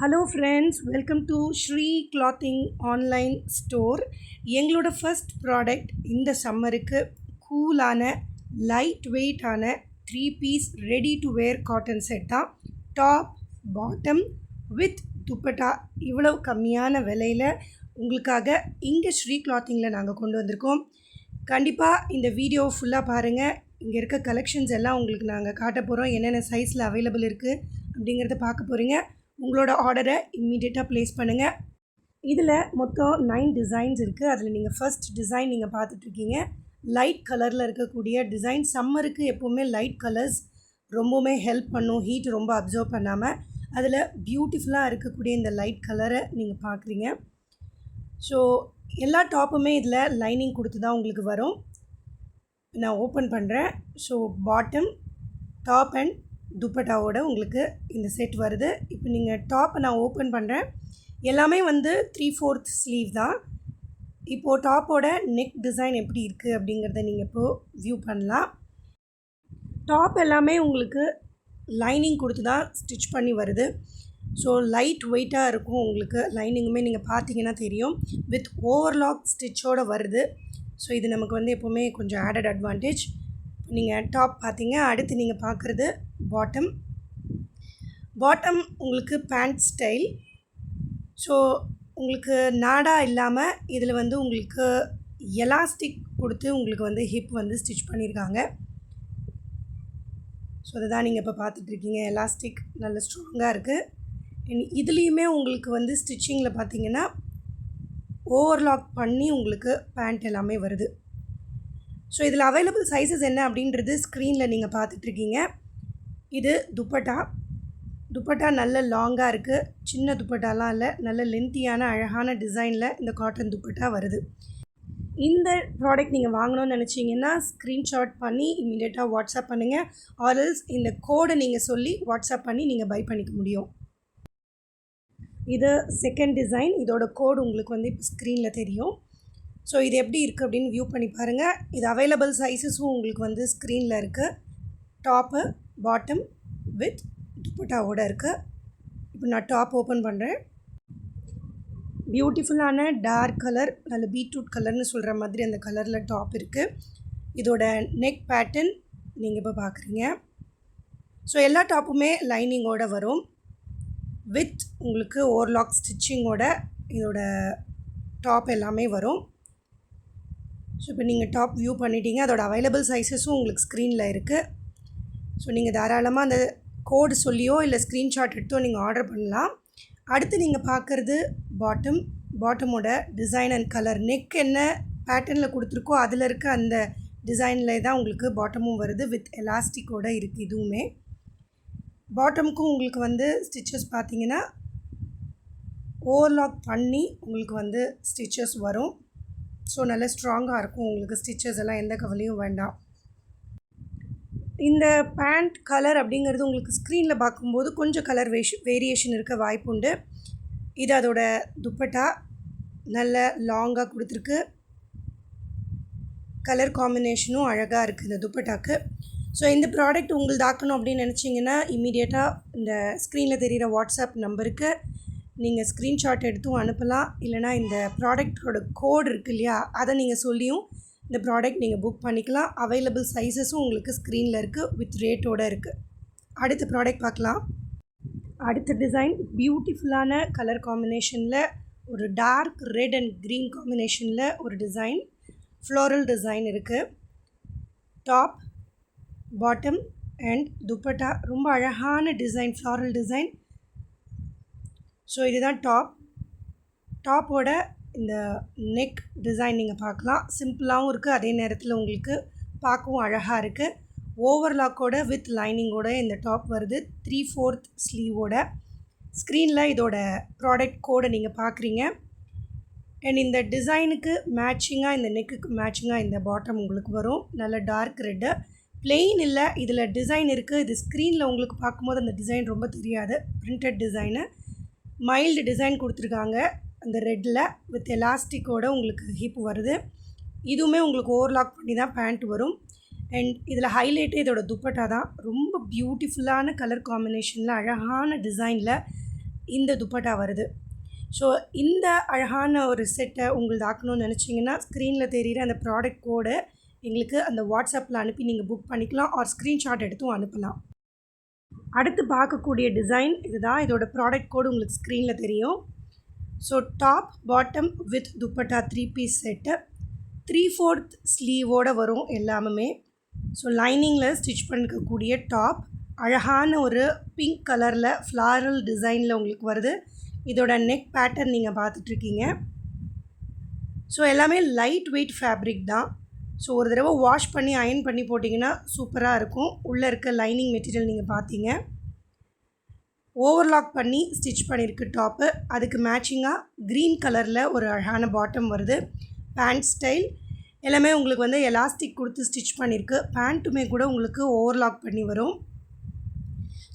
Hello friends, welcome to Sri clothing online store. எங்களோட first product இந்த சம்மருக்கு கூலான லைட் வெயிட்டான 3 piece ready to wear cotton set தான். டாப், பாட்டம் வித் துப்பட்டா இவ்வளோ கம்மியான விலையில் உங்களுக்காக இங்கே ஸ்ரீ கிளாத்திங்கில் நாங்கள் கொண்டு வந்திருக்கோம். கண்டிப்பாக இந்த வீடியோ ஃபுல்லாக பாருங்கள். இங்கே இருக்க கலெக்ஷன்ஸ் எல்லாம் உங்களுக்கு நாங்கள் காட்ட போகிறோம். என்னென்ன சைஸில் அவைலபிள் இருக்குது அப்படிங்கிறத பார்க்க போகிறீங்க. உங்களோட ஆர்டரை இம்மீடியட்டாக ப்ளேஸ் பண்ணுங்கள். இதில் மொத்தம் 9 டிசைன்ஸ் இருக்குது. அதில் நீங்கள் ஃபர்ஸ்ட் டிசைன் நீங்கள் பார்த்துட்ருக்கீங்க. லைட் கலரில் இருக்கக்கூடிய டிசைன். சம்மருக்கு எப்போவுமே லைட் கலர்ஸ் ரொம்பவுமே ஹெல்ப் பண்ணும், ஹீட் ரொம்ப அப்சர்வ் பண்ணாமல். அதில் பியூட்டிஃபுல்லாக இருக்கக்கூடிய இந்த லைட் கலரை நீங்கள் பார்க்குறீங்க. ஸோ எல்லா டாப்புமே இதில் லைனிங் கொடுத்து தான் உங்களுக்கு வரும். நான் ஓப்பன் பண்ணுறேன். ஸோ பாட்டம், டாப் அண்ட் துப்பட்டாவோட உங்களுக்கு இந்த செட் வருது. இப்போ நீங்கள் டாப்பை நான் ஓப்பன் பண்ணுறேன். எல்லாமே 3/4 ஸ்லீவ் தான். இப்போது டாப்போட நெக் டிசைன் எப்படி இருக்குது அப்படிங்கிறத நீங்கள் இப்போது வியூ பண்ணலாம். டாப் எல்லாமே உங்களுக்கு லைனிங் கொடுத்து தான் ஸ்டிச் பண்ணி வருது. ஸோ லைட் வெயிட்டாக இருக்கும். உங்களுக்கு லைனிங்குமே நீங்கள் பார்த்தீங்கன்னா தெரியும், வித் ஓவர்லாக் ஸ்டிச்சோடு வருது. ஸோ இது நமக்கு எப்போவுமே கொஞ்சம் ஆடட் அட்வான்டேஜ். நீங்கள் டாப் பார்த்தீங்க. அடுத்து நீங்கள் பார்க்குறது பாட்டம். பாட்டம் உங்களுக்கு பேண்ட் ஸ்டைல். ஸோ உங்களுக்கு நாடா இல்லாமல் இதில் உங்களுக்கு எலாஸ்டிக் கொடுத்து உங்களுக்கு ஹிப் ஸ்டிச் பண்ணியிருக்காங்க. ஸோ அதை தான் நீங்கள் இப்போ பார்த்துட்ருக்கீங்க. எலாஸ்டிக் நல்ல ஸ்ட்ராங்காக இருக்குது. இதுலேயுமே உங்களுக்கு ஸ்டிச்சிங்கில் பார்த்தீங்கன்னா ஓவர்லாக் பண்ணி உங்களுக்கு பேண்ட் எல்லாமே வருது. ஸோ இதில் அவைலபிள் சைஸஸ் என்ன அப்படின்றது ஸ்க்ரீனில் நீங்கள் பார்த்துட்ருக்கீங்க. இது துப்பட்டா. துப்பட்டா நல்ல லாங்காக இருக்குது. சின்ன துப்பட்டாலாம் இல்லை, நல்ல லென்த்தியான அழகான டிசைனில் இந்த காட்டன் துப்பட்டா வருது. இந்த ப்ராடக்ட் நீங்கள் வாங்கணும்னு நினச்சிங்கன்னா ஸ்க்ரீன்ஷாட் பண்ணி இமீடியட்டாக வாட்ஸ்அப் பண்ணுங்கள். ஆர்எல்ஸ் இந்த கோடை நீங்கள் சொல்லி வாட்ஸ்அப் பண்ணி நீங்கள் பை பண்ணிக்க முடியும். இது செகண்ட் டிசைன். இதோட கோடு உங்களுக்கு இப்போ ஸ்க்ரீனில் தெரியும். ஸோ இது எப்படி இருக்குது அப்படின்னு வியூ பண்ணி பாருங்கள். இது அவைலபிள் சைஸஸும் உங்களுக்கு ஸ்க்ரீனில் இருக்குது. டாப்பு, பாட்டம் வித் துப்பட்டாவோடு இருக்குது. இப்போ நான் டாப் ஓப்பன் பண்ணுறேன். பியூட்டிஃபுல்லான டார்க் கலர், நல்ல பீட்ரூட் கலர்னு சொல்கிற மாதிரி அந்த கலரில் டாப் இருக்குது. இதோட நெக் பேட்டர்ன் நீங்கள் இப்போ பார்க்குறீங்க. ஸோ எல்லா டாப்புமே லைனிங்கோடு வரும், வித் உங்களுக்கு ஓவர்லாக் ஸ்டிச்சிங்கோட இதோட டாப் எல்லாமே வரும். ஸோ இப்போ நீங்கள் டாப் வியூ பண்ணிட்டீங்க. அதோட அவைலபிள் சைஸஸும் உங்களுக்கு ஸ்க்ரீனில் இருக்குது. ஸோ நீங்கள் தாராளமாக அந்த கோடு சொல்லியோ இல்லை ஸ்க்ரீன்ஷாட் எடுத்தோ நீங்கள் ஆர்டர் பண்ணலாம். அடுத்து நீங்கள் பார்க்குறது பாட்டம். பாட்டமோட டிசைன் அண்ட் கலர், நெக் என்ன பேட்டர்னில் கொடுத்துருக்கோ அதில் இருக்க அந்த டிசைனில் தான் உங்களுக்கு பாட்டமும் வருது, வித் எலாஸ்டிக்கோடு இருக்குது. இதுவுமே பாட்டமுக்கும் உங்களுக்கு ஸ்டிச்சஸ் பார்த்தீங்கன்னா ஓவர்லாக் பண்ணி உங்களுக்கு ஸ்டிச்சஸ் வரும். ஸோ நல்ல ஸ்ட்ராங்காக இருக்கும். உங்களுக்கு ஸ்டிச்சஸ் எல்லாம் எந்த கவலையும் வேண்டாம். இந்த பேண்ட் கலர் அப்படிங்கிறது உங்களுக்கு ஸ்க்ரீனில் பார்க்கும்போது கொஞ்சம் கலர் வேரியேஷன் இருக்க வாய்ப்புண்டு. இது அதோட துப்பட்டா நல்ல லாங்காக கொடுத்துருக்கு. கலர் காம்பினேஷனும் அழகாக இருக்குது இந்த துப்பட்டாக்கு. ஸோ இந்த ப்ராடக்ட் உங்களுக்கு தாக்கணும் அப்படின்னு நினச்சிங்கன்னா இம்மீடியட்டாக இந்த ஸ்க்ரீனில் தெரிகிற வாட்ஸ்அப் நம்பருக்கு நீங்கள் ஸ்க்ரீன்ஷாட் எடுத்தும் அனுப்பலாம். இல்லைனா இந்த ப்ராடக்டோட கோடு இருக்குது இல்லையா, அதை நீங்கள் சொல்லியும் இந்த ப்ராடக்ட் நீங்கள் புக் பண்ணிக்கலாம். அவைலபிள் சைஸஸும் உங்களுக்கு ஸ்க்ரீனில் இருக்குது, வித் ரேட்டோடு இருக்குது. அடுத்த ப்ராடக்ட் பார்க்கலாம். அடுத்த டிசைன் பியூட்டிஃபுல்லான கலர் காம்பினேஷனில் ஒரு டார்க் ரெட் அண்ட் க்ரீன் காம்பினேஷனில் ஒரு டிசைன், ஃப்ளோரல் டிசைன் இருக்குது. டாப், பாட்டம் அண்ட் துப்பட்டா ரொம்ப அழகான டிசைன், ஃப்ளாரல் டிசைன். ஸோ இதுதான் டாப். டாப்போட இந்த நெக் டிசைன் நீங்கள் பார்க்கலாம். சிம்பிளாகவும் இருக்குது, அதே நேரத்தில் உங்களுக்கு பார்க்கவும் அழகாக இருக்குது. ஓவர்லாக்கோட வித் லைனிங்கோட இந்த டாப் வருது, 3/4 ஸ்லீவோட. ஸ்க்ரீனில் இதோட ப்ராடக்ட் கோடை நீங்கள் பார்க்குறீங்க. அண்ட் இந்த டிசைனுக்கு மேட்சிங்காக, இந்த நெக்குக்கு மேட்சிங்காக இந்த பாட்டம் உங்களுக்கு வரும். நல்ல டார்க் ரெட்டு, பிளெயின் இல்லை, இதில் டிசைன் இருக்குது. இது ஸ்க்ரீனில் உங்களுக்கு பார்க்கும்போது அந்த டிசைன் ரொம்ப தெரியாது. பிரிண்டட் டிசைனு, மைல்டு டிசைன் கொடுத்துருக்காங்க அந்த ரெட்டில், வித் எலாஸ்டிக்கோடு உங்களுக்கு ஹிப் வருது. இதுவுமே உங்களுக்கு ஓவர்லாக் பண்ணி தான் பேண்ட் வரும். அண்ட் இதில் ஹைலைட்டே இதோட துப்பட்டா தான். ரொம்ப பியூட்டிஃபுல்லான கலர் காம்பினேஷனில் அழகான டிசைனில் இந்த துப்பட்டா வருது. ஸோ இந்த அழகான ஒரு செட்டை உங்களது ஆக்கணும்னு நினச்சிங்கன்னா ஸ்க்ரீனில் தெரிகிற அந்த ப்ராடக்ட் கோடை எங்களுக்கு அந்த வாட்ஸ்அப்பில் அனுப்பி நீங்கள் புக் பண்ணிக்கலாம் ஆர் ஸ்க்ரீன்ஷாட் எடுத்தும் அனுப்பலாம். அடுத்து பார்க்கக்கூடிய டிசைன் இதுதான். இதோட ப்ராடக்ட் கோடு உங்களுக்கு ஸ்க்ரீனில் தெரியும். So top bottom with dupatta 3 piece set 3/4 ஸ்லீவோடு வரும் எல்லாமே. ஸோ லைனிங்கில் ஸ்டிச் பண்ணிக்கக்கூடிய டாப் அழகான ஒரு பிங்க் கலரில் ஃப்ளாரல் டிசைனில் உங்களுக்கு வருது. இதோட நெக் பேட்டர்ன் நீங்கள் பார்த்துட்ருக்கீங்க. ஸோ எல்லாமே லைட் வெயிட் ஃபேப்ரிக் தான். ஸோ ஒரு தடவை வாஷ் பண்ணி அயர்ன் பண்ணி போட்டிங்கன்னா சூப்பராக இருக்கும். உள்ளே இருக்க லைனிங் மெட்டீரியல் நீங்கள் பார்த்தீங்க. ஓவர்லாக் பண்ணி ஸ்டிச் பண்ணியிருக்கு டாப்பு. அதுக்கு மேட்சிங்காக க்ரீன் கலரில் ஒரு அழகான பாட்டம் வருது. பேண்ட் ஸ்டைல் எல்லாமே உங்களுக்கு வந்து எலாஸ்டிக் கொடுத்து ஸ்டிச் பண்ணியிருக்கு. பேண்ட்டுமே கூட உங்களுக்கு ஓவர்லாக் பண்ணி வரும்.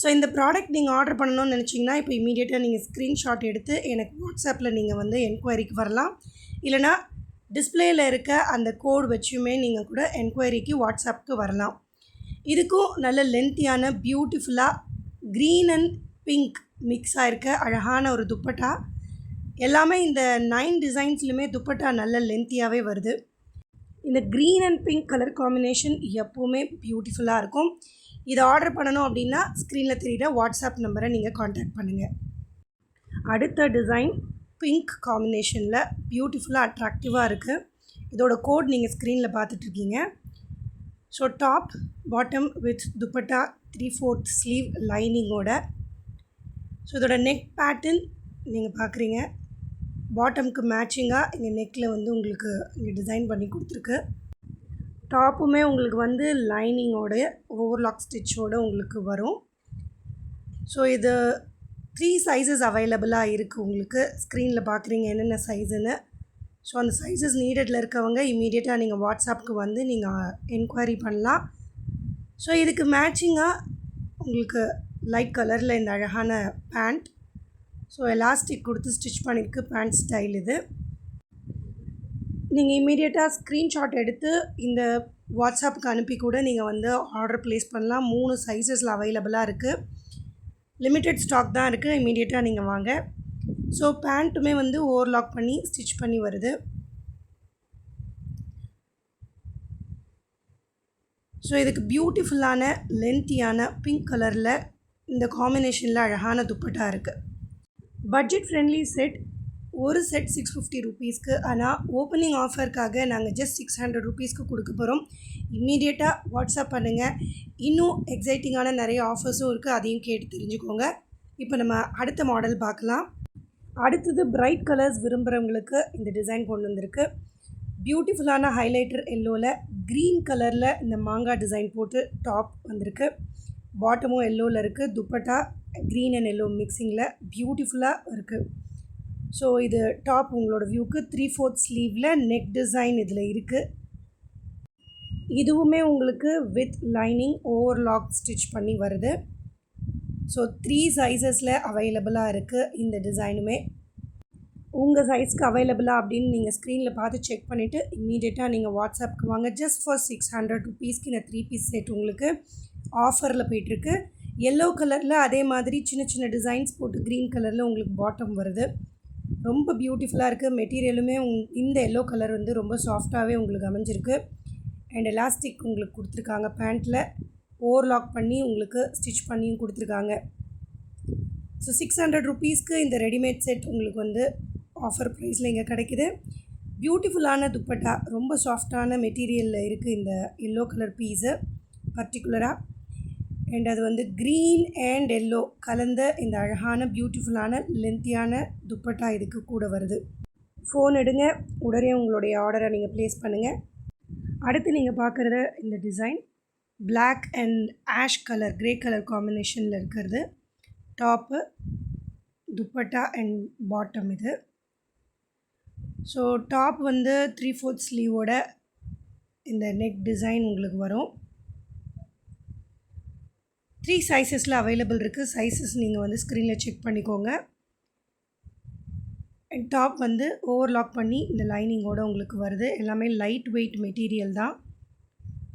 ஸோ இந்த ப்ராடக்ட் நீங்கள் ஆர்டர் பண்ணணும்னு நினச்சிங்கன்னா இப்போ இமீடியட்டாக நீங்கள் ஸ்க்ரீன்ஷாட் எடுத்து எனக்கு வாட்ஸ்அப்பில் நீங்கள் வந்து என்கொயரிக்கு வரலாம். இல்லைனா டிஸ்பிளேயில் இருக்க அந்த கோட் வச்சுமே நீங்கள் கூட என்கொயரிக்கு வாட்ஸ்அப்புக்கு வரலாம். இதுக்கும் நல்ல லென்த்தியான பியூட்டிஃபுல்லாக க்ரீன் அண்ட் பிங்க் மிக்ஸ் ஆகிருக்க அழகான ஒரு துப்பட்டா. எல்லாமே இந்த 9 டிசைன்ஸ்லையுமே துப்பட்டா நல்ல லென்த்தியாகவே வருது. இந்த green and pink colour combination எப்போவுமே பியூட்டிஃபுல்லாக இருக்கும். இதை ஆர்டர் பண்ணணும் அப்படின்னா ஸ்க்ரீனில் தெரிகிற வாட்ஸ்அப் நம்பரை நீங்கள் காண்டாக்ட் பண்ணுங்கள். அடுத்த டிசைன் பிங்க் காம்பினேஷனில் பியூட்டிஃபுல்லாக அட்ராக்டிவாக இருக்குது. இதோட கோட் நீங்கள் ஸ்க்ரீனில் பார்த்துட்ருக்கீங்க. So top bottom with dupatta 3/4 sleeve லைனிங்கோட. ஸோ இதோட நெக் பேட்டர்ன் நீங்கள் பார்க்குறீங்க. பாட்டமுக்கு மேட்சிங்காக இங்கே நெக்கில் வந்து உங்களுக்கு இங்கே டிசைன் பண்ணி கொடுத்துருக்கு. டாப்புமே உங்களுக்கு வந்து லைனிங்கோட ஓவர்லாக் ஸ்டிச்சோடு உங்களுக்கு வரும். ஸோ இது 3 சைஸஸ் அவைலபிளாக இருக்குது. உங்களுக்கு ஸ்க்ரீனில் பார்க்குறீங்க என்னென்ன சைஸுன்னு. ஸோ அந்த சைஸஸ் நீடடில் இருக்கவங்க இமீடியட்டாக நீங்கள் வாட்ஸ்அப்புக்கு வந்து நீங்கள் என்கொயரி பண்ணலாம். ஸோ இதுக்கு மேட்சிங்காக உங்களுக்கு லைட் கலரில் இந்த அழகான பேண்ட். ஸோ எலாஸ்டிக் கொடுத்து ஸ்டிச் பண்ணியிருக்கு பேண்ட் ஸ்டைல் இது. நீங்கள் இமீடியட்டாக ஸ்க்ரீன்ஷாட் எடுத்து இந்த வாட்ஸ்அப்புக்கு அனுப்பி கூட நீங்கள் வந்து ஆர்டர் ப்ளேஸ் பண்ணலாம். 3 சைஸஸில் அவைலபிளாக இருக்குது. லிமிட்டட் ஸ்டாக் தான் இருக்குது. இமீடியட்டாக நீங்கள் வாங்க. ஸோ பேண்ட்டுமே வந்து ஓவர்லாக் பண்ணி ஸ்டிச் பண்ணி வருது. ஸோ இதுக்கு பியூட்டிஃபுல்லான லென்த்தியான பிங்க் கலரில் இந்த காம்பினேஷனில் அழகான துப்பட்டா இருக்குது. Budget friendly set. ஒரு செட் 650 ருபீஸ்க்கு. ஆனால் ஓப்பனிங் ஆஃபருக்காக நாங்கள் ஜஸ்ட் 600 ருபீஸ்க்கு கொடுக்க போகிறோம். இம்மீடியட்டாக வாட்ஸ்அப் பண்ணுங்கள். இன்னும் எக்ஸைட்டிங்கான நிறைய ஆஃபர்ஸும் இருக்குது. அதையும் கேட்டு தெரிஞ்சுக்கோங்க. இப்போ நம்ம அடுத்த மாடல் பார்க்கலாம். அடுத்தது பிரைட் கலர்ஸ் விரும்புகிறவங்களுக்கு இந்த டிசைன் கொண்டு வந்திருக்கு. பியூட்டிஃபுல்லான ஹைலைட்டர் எல்லோவில் க்ரீன் கலரில் இந்த மாங்காய் டிசைன் போட்டு டாப் வந்திருக்கு. பாட்டமும் எல்லோவில் இருக்குது. துப்பட்டா க்ரீன் அண்ட் எல்லோ மிக்சிங்கில் பியூட்டிஃபுல்லாக இருக்குது. ஸோ இது டாப் உங்களோட வியூக்கு 3/4 ஸ்லீவில் நெக் டிசைன் இதில் இருக்குது. இதுவுமே உங்களுக்கு வித் லைனிங் ஓவர்லாக் ஸ்டிச் பண்ணி வருது. ஸோ 3 சைஸஸில் அவைலபிளாக இருக்குது. இந்த டிசைனுமே உங்கள் சைஸ்க்கு அவைலபிளாக அப்படின்னு நீங்கள் ஸ்க்ரீனில் பார்த்து செக் பண்ணிவிட்டு இம்மீடியட்டாக நீங்கள் வாட்ஸ்அப்புக்கு வாங்க. ஜஸ்ட் ஃபார் 600 ருபீஸ்க்கு இந்த 3 பீஸ் செட் உங்களுக்கு ஆஃபரில் போயிட்டுருக்கு. எல்லோ கலரில் அதே மாதிரி சின்ன சின்ன டிசைன்ஸ் போட்டு க்ரீன் கலரில் உங்களுக்கு பாட்டம் வருது. ரொம்ப பியூட்டிஃபுல்லாக இருக்குது. மெட்டீரியலுமே இந்த எல்லோ கலர் வந்து ரொம்ப சாஃப்டாகவே உங்களுக்கு அமைஞ்சிருக்கு. அண்ட் எலாஸ்டிக் உங்களுக்கு கொடுத்துருக்காங்க. பேண்ட்டில் ஓவர்லாக் பண்ணி உங்களுக்கு ஸ்டிச் பண்ணியும் கொடுத்துருக்காங்க. ஸோ 600 ருபீஸ்க்கு இந்த ரெடிமேட் செட் உங்களுக்கு வந்து ஆஃபர் ப்ரைஸில் இங்கே கிடைக்குது. பியூட்டிஃபுல்லான துப்பட்டா ரொம்ப சாஃப்டான மெட்டீரியலில் இருக்குது இந்த எல்லோ கலர் பீஸு பர்டிகுலராக. அண்ட் அது வந்து க்ரீன் அண்ட் எல்லோ கலந்த இந்த அழகான பியூட்டிஃபுல்லான லென்த்தியான துப்பட்டா இதுக்கு கூட வருது. ஃபோன் எடுங்க, உடனே உங்களுடைய ஆர்டரை நீங்கள் ப்ளேஸ் பண்ணுங்கள். அடுத்து நீங்கள் பார்க்குறது இந்த design black and ash colour grey colour காம்பினேஷனில் இருக்கிறது. டாப்பு துப்பட்டா அண்ட் பாட்டம் இது. ஸோ டாப் வந்து 3/4 ஸ்லீவோட இந்த நெக் டிசைன் உங்களுக்கு வரும். 3 சைஸஸில் அவைலபிள் இருக்குது. சைஸஸ் நீங்கள் வந்து ஸ்க்ரீனில் செக் பண்ணிக்கோங்க. அண்ட் டாப் வந்து ஓவர்லாக் பண்ணி இந்த லைனிங்கோடு உங்களுக்கு வருது. எல்லாமே லைட் வெயிட் மெட்டீரியல் தான்.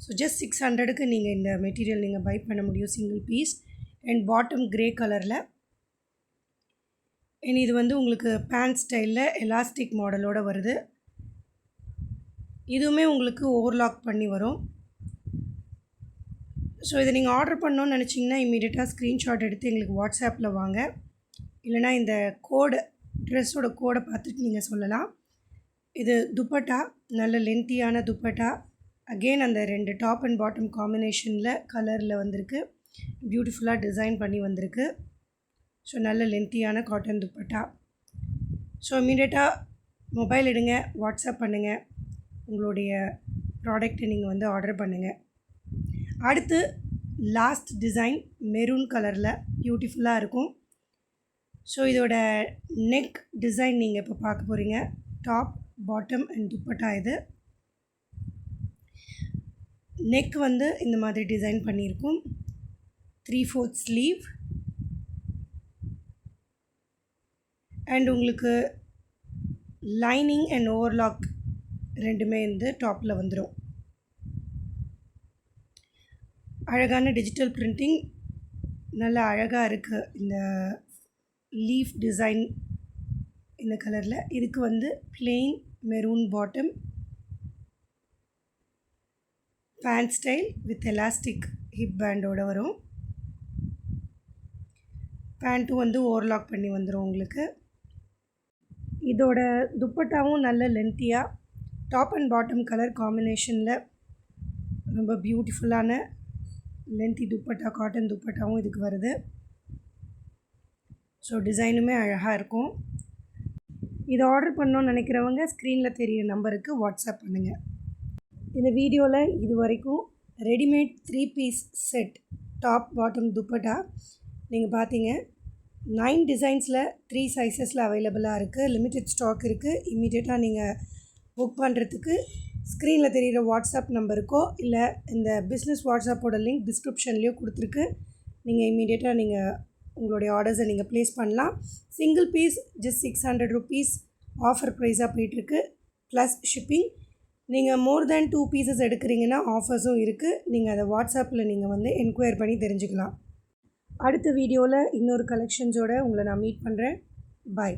ஸோ ஜஸ்ட் 600க்கு நீங்கள் இந்த மெட்டீரியல் நீங்கள் பை பண்ண முடியும் single piece. And bottom grey கலரில். இனி இது வந்து உங்களுக்கு பேண்ட் ஸ்டைலில் எலாஸ்டிக் மாடலோடு வருது. இதுவுமே உங்களுக்கு ஓவர்லாக் பண்ணி வரும். ஸோ இதை நீங்கள் ஆர்டர் பண்ணணுன்னு நினச்சிங்கன்னா இம்மீடியட்டாக ஸ்க்ரீன்ஷாட் எடுத்து எங்களுக்கு வாட்ஸ்அப்பில் வாங்க. இல்லைனா இந்த கோடு ட்ரெஸ்ஸோட கோடை பார்த்துட்டு நீங்கள் சொல்லலாம். இது துப்பட்டா, நல்ல லென்த்தியான துப்பட்டா. அகெயின் அந்த 2 டாப் அண்ட் பாட்டம் காம்பினேஷனில் கலரில் வந்திருக்கு. பியூட்டிஃபுல்லாக டிசைன் பண்ணி வந்திருக்கு. ஸோ நல்ல லென்த்தியான காட்டன் துப்பட்டா. ஸோ இம்மீடியட்டாக மொபைல் எடுங்க, வாட்ஸ்அப் பண்ணுங்கள், உங்களுடைய ப்ராடக்ட்டை நீங்கள் வந்து ஆர்டர் பண்ணுங்கள். அடுத்து லாஸ்ட் டிசைன் மெரூன் கலரில் பியூட்டிஃபுல்லாக இருக்கும். ஸோ இதோட நெக் டிசைன் நீங்கள் இப்போ பார்க்க போகிறீங்க. டாப், பாட்டம் அண்ட் துப்பட்டா இது. நெக் வந்து இந்த மாதிரி டிசைன் பண்ணியிருக்கும். 3/4 ஸ்லீவ் அண்ட் உங்களுக்கு லைனிங் அண்ட் ஓவர்லாக் ரெண்டுமே வந்து டாப்பில் வந்துடும். அழகான டிஜிட்டல் பிரிண்டிங், நல்லா அழகாக இருக்குது இந்த லீஃப் டிசைன் இந்த கலரில். இதுக்கு வந்து plain maroon bottom, pant style with elastic hip பேண்டோடு வரும். பேண்ட்டும் வந்து ஓவர்லாக் பண்ணி வந்துடும் உங்களுக்கு. இதோட துப்பட்டாவும் நல்ல லென்த்தியாக டாப் அண்ட் பாட்டம் கலர் காம்பினேஷனில் ரொம்ப பியூட்டிஃபுல்லான லென்த்தி துப்பட்டா, காட்டன் துப்பட்டாவும் இதுக்கு வருது. ஸோ டிசைனுமே அழகாக இருக்கும். இதை ஆர்டர் பண்ணணுன்னு நினைக்கிறவங்க ஸ்க்ரீனில் தெரிகிற நம்பருக்கு வாட்ஸ்அப் பண்ணுங்கள். இந்த வீடியோவில் இது வரைக்கும் readymade 3 piece set top bottom dupatta நீங்கள் பார்த்தீங்க. 9 டிசைன்ஸில் 3 சைஸஸில் அவைலபிளாக இருக்குது. லிமிட்டட் ஸ்டாக் இருக்குது. இம்மீடியட்டாக நீங்கள் புக் பண்ணுறதுக்கு ஸ்க்ரீனில் தெரிகிற வாட்ஸ்அப் நம்பருக்கோ இல்லை இந்த பிஸ்னஸ் வாட்ஸ்அப்போட லிங்க் டிஸ்கிரிப்ஷன்லேயோ கொடுத்துருக்கு. நீங்கள் இம்மீடியட்டாக நீங்கள் உங்களுடைய ஆர்டர்ஸை நீங்கள் ப்ளேஸ் பண்ணலாம். Single piece just 600 rupees offer ப்ரைஸாக போயிட்டுருக்கு, ப்ளஸ் ஷிப்பிங். நீங்கள் மோர் தேன் 2 பீசஸ் எடுக்கிறீங்கன்னா ஆஃபர்ஸும் இருக்குது. நீங்கள் அதை வாட்ஸ்அப்பில் நீங்கள் வந்து என்கொயர் பண்ணி தெரிஞ்சுக்கலாம். அடுத்த வீடியோவில் இன்னொரு கலெக்ஷன்ஸோடு உங்களை நான் மீட் பண்ணுறேன். பாய்.